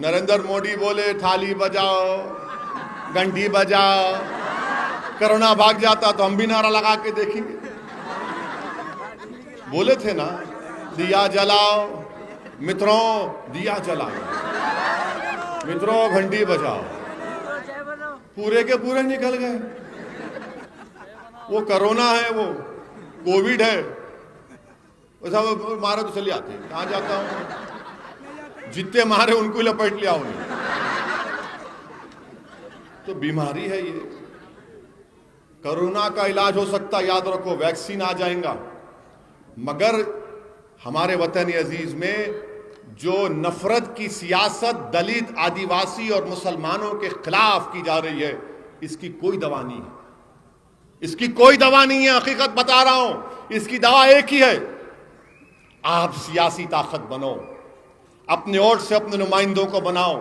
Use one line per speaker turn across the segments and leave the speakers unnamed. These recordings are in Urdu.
نریندر مودی بولے تھالی بجاؤ گھنٹی بجاؤ, کرونا بھاگ جاتا تو ہم بھی نعرہ لگا کے دیکھیں گے. بولے تھے نا دیا جلاؤ متروں, دیا جلاؤ متروں, گھنٹی بجاؤ, پورے کے پورے نکل گئے. وہ کرونا ہے, وہ کووڈ ہے, ویسا مارے تو چلی آتی, کہاں جاتا ہوں, جتنے مارے ان کو لپیٹ لیا انہیں. تو بیماری ہے یہ. کرونا کا علاج ہو سکتا, یاد رکھو, ویکسین آ جائیں گا, مگر ہمارے وطن عزیز میں جو نفرت کی سیاست دلت, آدیواسی اور مسلمانوں کے خلاف کی جا رہی ہے, اس کی کوئی دوا نہیں ہے. اس کی کوئی دوا نہیں ہے, حقیقت بتا رہا ہوں. اس کی دوا ایک ہی ہے, آپ سیاسی طاقت بنو, اپنے ووٹ سے اپنے نمائندوں کو بناؤ,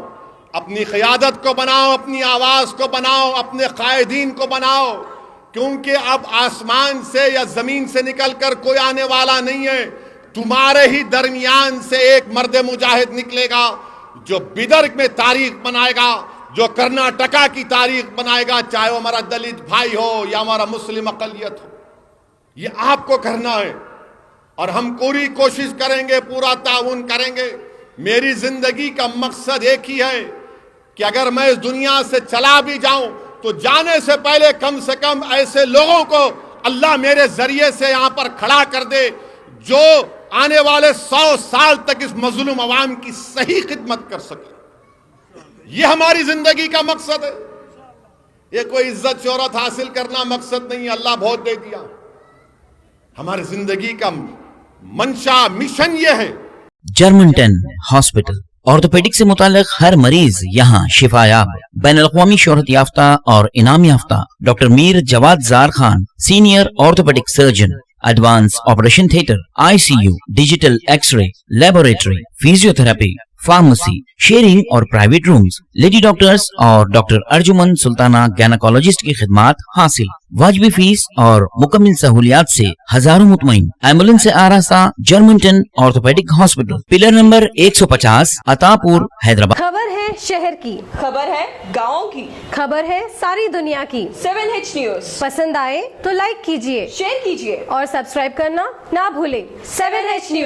اپنی قیادت کو بناؤ, اپنی آواز کو بناؤ, اپنے قائدین کو بناؤ, کیونکہ اب آسمان سے یا زمین سے نکل کر کوئی آنے والا نہیں ہے. تمہارے ہی درمیان سے ایک مرد مجاہد نکلے گا جو بدر میں تاریخ بنائے گا, جو کرناٹکا کی تاریخ بنائے گا, چاہے وہ ہمارا دلت بھائی ہو یا ہمارا مسلم اقلیت ہو. یہ آپ کو کرنا ہے, اور ہم پوری کوشش کریں گے, پورا تعاون کریں گے. میری زندگی کا مقصد ایک ہی ہے کہ اگر میں اس دنیا سے چلا بھی جاؤں تو جانے سے پہلے کم سے کم ایسے لوگوں کو اللہ میرے ذریعے سے یہاں پر کھڑا کر دے جو آنے والے 100 سال تک اس مظلوم عوام کی صحیح خدمت کر سکے. یہ ہماری زندگی کا مقصد ہے. یہ کوئی عزت شہرت حاصل کرنا مقصد نہیں ہے, اللہ بہت دے دیا. ہماری زندگی کا منشا, مشن یہ ہے.
جرمنٹن ہاسپٹل, آرتھوپیڈک سے متعلق ہر مریض یہاں شفا یاب. بین الاقوامی شہرت یافتہ اور انعام یافتہ doctor Mir Jawad Zar Khan, senior orthopaedic surgeon, advance operation theatre, I C U, digital X ray, laboratory, physiotherapy, pharmacy, sharing اور پرائیویٹ رومز, لیڈی ڈاکٹرز اور ڈاکٹر ارجمن سلطانہ گینیکولوجسٹ کی خدمات حاصل. واجبی فیس اور مکمل سہولیات سے ہزاروں مطمئن. ایمبولینس سے آراستہ جرمنٹن آرتھوپیڈک ہاسپٹل, پلر نمبر 150, عطا پور, حیدرآباد.
خبر ہے شہر کی,
خبر ہے گاؤں کی,
خبر ہے ساری دنیا کی.
7H نیوز
پسند آئے تو لائک کیجئے,
شیئر کیجئے
اور سبسکرائب کرنا نہ بھولیں.
7H news.